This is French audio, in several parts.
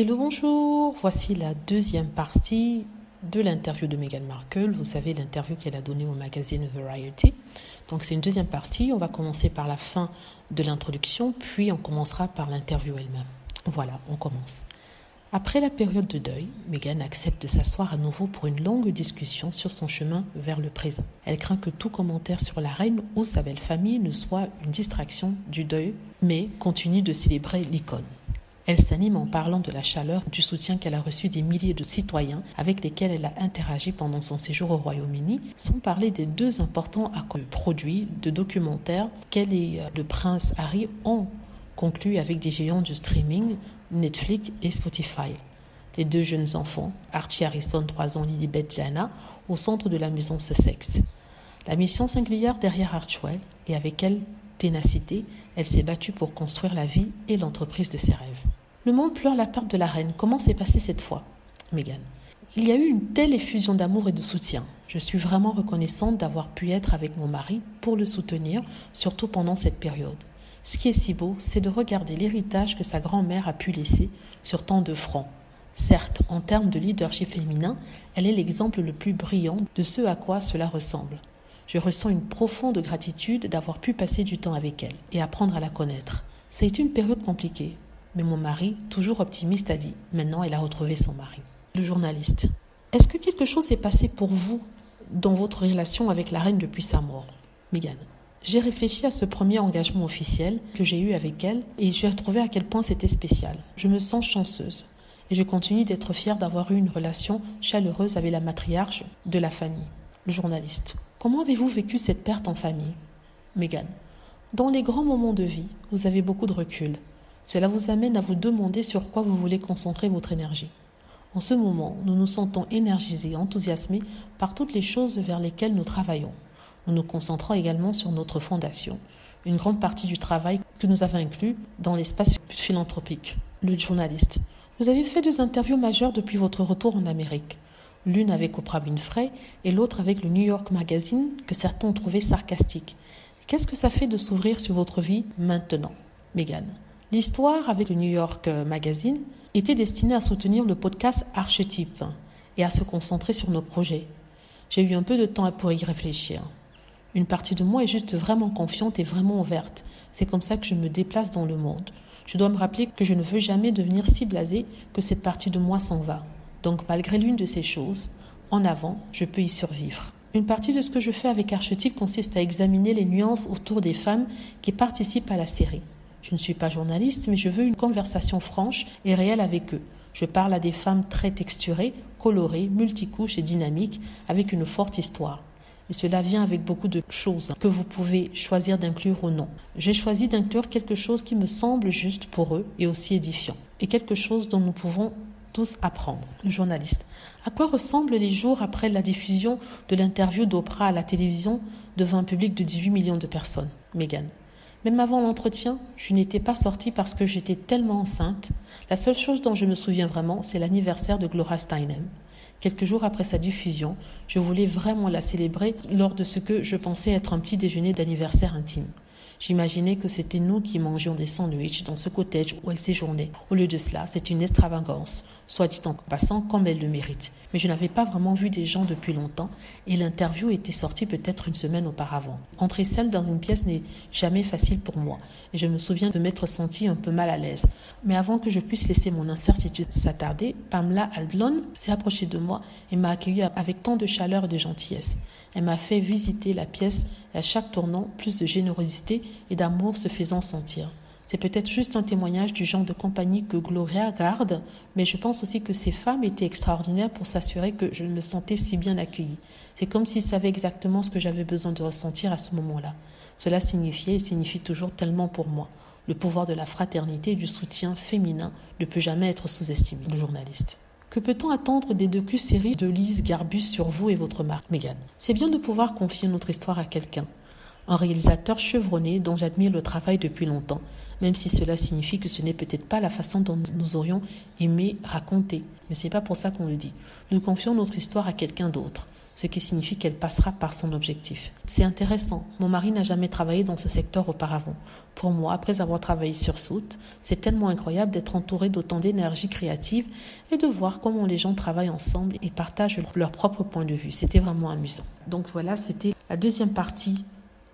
Hello, bonjour. Voici la deuxième partie de l'interview de Meghan Markle. Vous savez, l'interview qu'elle a donnée au magazine Variety. Donc, c'est une deuxième partie. On va commencer par la fin de l'introduction, puis on commencera par l'interview elle-même. Voilà, on commence. Après la période de deuil, Meghan accepte de s'asseoir à nouveau pour une longue discussion sur son chemin vers le présent. Elle craint que tout commentaire sur la reine ou sa belle famille ne soit une distraction du deuil, mais continue de célébrer l'icône. Elle s'anime en parlant de la chaleur du soutien qu'elle a reçu des milliers de citoyens avec lesquels elle a interagi pendant son séjour au Royaume-Uni, sans parler des deux importants produits de documentaires qu'elle et le prince Harry ont conclus avec des géants du streaming, Netflix et Spotify. Les deux jeunes enfants, Archie Harrison, 3 ans, Lilibet Diana, au centre de la maison Sussex. La mission singulière derrière Archewell, et avec quelle ténacité, elle s'est battue pour construire la vie et l'entreprise de ses rêves. Le monde pleure la perte de la reine. Comment s'est passé cette fois, Meghan? Il y a eu une telle effusion d'amour et de soutien. Je suis vraiment reconnaissante d'avoir pu être avec mon mari pour le soutenir, surtout pendant cette période. Ce qui est si beau, c'est de regarder l'héritage que sa grand-mère a pu laisser sur tant de fronts. Certes, en termes de leadership féminin, elle est l'exemple le plus brillant de ce à quoi cela ressemble. Je ressens une profonde gratitude d'avoir pu passer du temps avec elle et apprendre à la connaître. Ça a été une période compliquée, mais mon mari, toujours optimiste, a dit « Maintenant, elle a retrouvé son mari ». Le journaliste. Est-ce que quelque chose s'est passé pour vous dans votre relation avec la reine depuis sa mort, Meghan? J'ai réfléchi à ce premier engagement officiel que j'ai eu avec elle et j'ai trouvé à quel point c'était spécial. Je me sens chanceuse et je continue d'être fière d'avoir eu une relation chaleureuse avec la matriarche de la famille. Le journaliste. Comment avez-vous vécu cette perte en famille, Meghan? Dans les grands moments de vie, vous avez beaucoup de recul. Cela vous amène à vous demander sur quoi vous voulez concentrer votre énergie. En ce moment, nous nous sentons énergisés, enthousiasmés par toutes les choses vers lesquelles nous travaillons. Nous nous concentrons également sur notre fondation, une grande partie du travail que nous avons inclus dans l'espace philanthropique. Le journaliste. Vous avez fait 2 interviews majeures depuis votre retour en Amérique. L'une avec Oprah Winfrey et l'autre avec le New York Magazine que certains ont trouvé sarcastique. Qu'est-ce que ça fait de s'ouvrir sur votre vie maintenant, Meghan? L'histoire avec le New York Magazine était destinée à soutenir le podcast Archetype et à se concentrer sur nos projets. J'ai eu un peu de temps pour y réfléchir. Une partie de moi est juste vraiment confiante et vraiment ouverte. C'est comme ça que je me déplace dans le monde. Je dois me rappeler que je ne veux jamais devenir si blasée que cette partie de moi s'en va. Donc malgré l'une de ces choses, en avant, je peux y survivre. Une partie de ce que je fais avec Archetype consiste à examiner les nuances autour des femmes qui participent à la série. Je ne suis pas journaliste, mais je veux une conversation franche et réelle avec eux. Je parle à des femmes très texturées, colorées, multicouches et dynamiques, avec une forte histoire. Et cela vient avec beaucoup de choses que vous pouvez choisir d'inclure ou non. J'ai choisi d'inclure quelque chose qui me semble juste pour eux et aussi édifiant. Et quelque chose dont nous pouvons tous apprendre. Le journaliste. À quoi ressemblent les jours après la diffusion de l'interview d'Oprah à la télévision devant un public de 18 millions de personnes, Meghan? Même avant l'entretien, je n'étais pas sortie parce que j'étais tellement enceinte. La seule chose dont je me souviens vraiment, c'est l'anniversaire de Gloria Steinem. Quelques jours après sa diffusion, je voulais vraiment la célébrer lors de ce que je pensais être un petit déjeuner d'anniversaire intime. J'imaginais que c'était nous qui mangions des sandwichs dans ce cottage où elle séjournait. Au lieu de cela, c'est une extravagance, soit dit en passant comme elle le mérite. Mais je n'avais pas vraiment vu des gens depuis longtemps et l'interview était sortie peut-être une semaine auparavant. Entrer seule dans une pièce n'est jamais facile pour moi et je me souviens de m'être sentie un peu mal à l'aise. Mais avant que je puisse laisser mon incertitude s'attarder, Pamela Adlon s'est approchée de moi et m'a accueillie avec tant de chaleur et de gentillesse. Elle m'a fait visiter la pièce et à chaque tournant, plus de générosité et d'amour se faisant sentir. C'est peut-être juste un témoignage du genre de compagnie que Gloria garde, mais je pense aussi que ces femmes étaient extraordinaires pour s'assurer que je me sentais si bien accueillie. C'est comme s'ils savaient exactement ce que j'avais besoin de ressentir à ce moment-là. Cela signifiait et signifie toujours tellement pour moi. Le pouvoir de la fraternité et du soutien féminin ne peut jamais être sous-estimé. Le journaliste. Que peut-on attendre des docu-séries de Lise Garbus sur vous et votre marque, Meghan? C'est bien de pouvoir confier notre histoire à quelqu'un. Un réalisateur chevronné dont j'admire le travail depuis longtemps, même si cela signifie que ce n'est peut-être pas la façon dont nous aurions aimé raconter. Mais ce n'est pas pour ça qu'on le dit. Nous confions notre histoire à quelqu'un d'autre. ce qui signifie qu'elle passera par son objectif. C'est intéressant. Mon mari n'a jamais travaillé dans ce secteur auparavant. Pour moi, après avoir travaillé sur Soot, c'est tellement incroyable d'être entouré d'autant d'énergie créative et de voir comment les gens travaillent ensemble et partagent leur propre point de vue. C'était vraiment amusant. Donc voilà, c'était la deuxième partie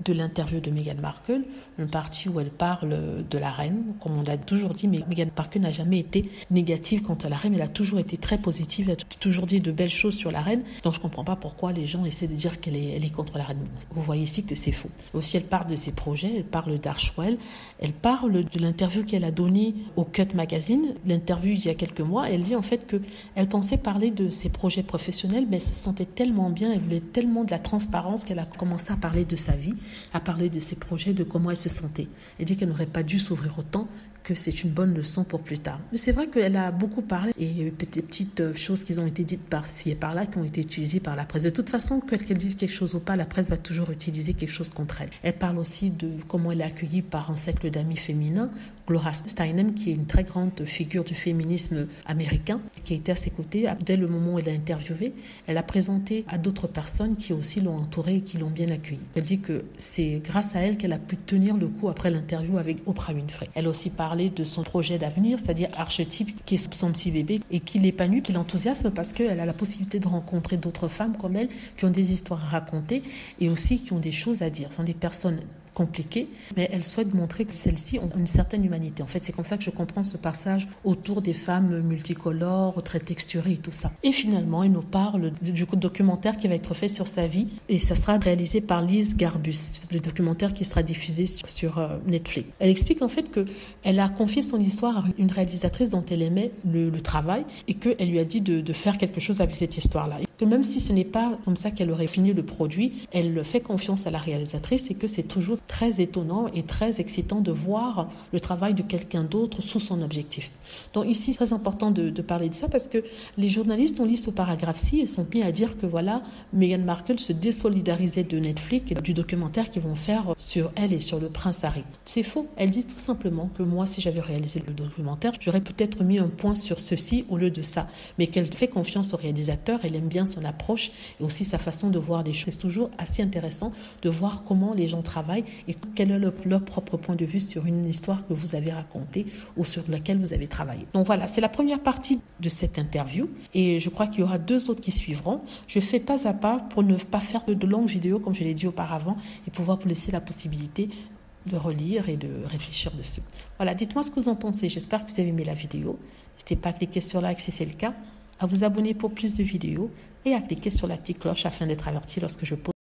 de l'interview de Meghan Markle, une partie où elle parle de la reine. Comme on l'a toujours dit, mais Meghan Markle n'a jamais été négative quant à la reine, elle a toujours été très positive, elle a toujours dit de belles choses sur la reine, donc je ne comprends pas pourquoi les gens essaient de dire qu'elle est contre la reine. Vous voyez ici que c'est faux. Aussi, elle parle de ses projets, elle parle d'Archewell, elle parle de l'interview qu'elle a donnée au Cut Magazine, l'interview il y a quelques mois. Elle dit en fait qu'elle pensait parler de ses projets professionnels, mais elle se sentait tellement bien, elle voulait tellement de la transparence qu'elle a commencé à parler de sa vie, à parler de ses projets, de comment elle se sentait. Elle dit qu'elle n'aurait pas dû s'ouvrir autant, que c'est une bonne leçon pour plus tard. Mais c'est vrai qu'elle a beaucoup parlé et il y a eu des petites choses qui ont été dites par-ci et par-là qui ont été utilisées par la presse. De toute façon, qu'elle dise quelque chose ou pas, la presse va toujours utiliser quelque chose contre elle. Elle parle aussi de comment elle est accueillie par un cercle d'amis féminins. Gloria Steinem, qui est une très grande figure du féminisme américain, qui a été à ses côtés dès le moment où elle a interviewé. Elle a présenté à d'autres personnes qui aussi l'ont entourée et qui l'ont bien accueillie. Elle dit que c'est grâce à elle qu'elle a pu tenir le coup après l'interview avec Oprah Winfrey. Elle a aussi parlé de son projet d'avenir, c'est-à-dire Archetype, qui est son petit bébé et qui l'épanouit, qui l'enthousiasme parce qu'elle a la possibilité de rencontrer d'autres femmes comme elle qui ont des histoires à raconter et aussi qui ont des choses à dire. Ce sont des personnes compliquées, mais elle souhaite montrer que celles-ci ont une certaine humanité. En fait, c'est comme ça que je comprends ce passage autour des femmes multicolores, très texturées et tout ça. Et finalement, elle nous parle du documentaire qui va être fait sur sa vie et ça sera réalisé par Liz Garbus, le documentaire qui sera diffusé sur Netflix. Elle explique en fait qu'elle a confié son histoire à une réalisatrice dont elle aimait le travail et qu'elle lui a dit de faire quelque chose avec cette histoire-là. Et que même si ce n'est pas comme ça qu'elle aurait fini le produit, elle fait confiance à la réalisatrice et que c'est toujours très étonnant et très excitant de voir le travail de quelqu'un d'autre sous son objectif. Donc ici, c'est très important de parler de ça parce que les journalistes ont lu ce paragraphe-ci et sont mis à dire que voilà, Meghan Markle se désolidarisait de Netflix et du documentaire qu'ils vont faire sur elle et sur le prince Harry. C'est faux. Elle dit tout simplement que moi, si j'avais réalisé le documentaire, j'aurais peut-être mis un point sur ceci au lieu de ça. Mais qu'elle fait confiance au réalisateur, elle aime bien son approche et aussi sa façon de voir les choses. C'est toujours assez intéressant de voir comment les gens travaillent et quel est leur propre point de vue sur une histoire que vous avez racontée ou sur laquelle vous avez travaillé. Donc voilà, c'est la première partie de cette interview et je crois qu'il y aura 2 autres qui suivront. Je fais pas à pas pour ne pas faire de longues vidéos comme je l'ai dit auparavant et pouvoir vous laisser la possibilité de relire et de réfléchir dessus. Voilà, dites-moi ce que vous en pensez. J'espère que vous avez aimé la vidéo. N'hésitez pas à cliquer sur like si c'est le cas, à vous abonner pour plus de vidéos et à cliquer sur la petite cloche afin d'être averti lorsque je pose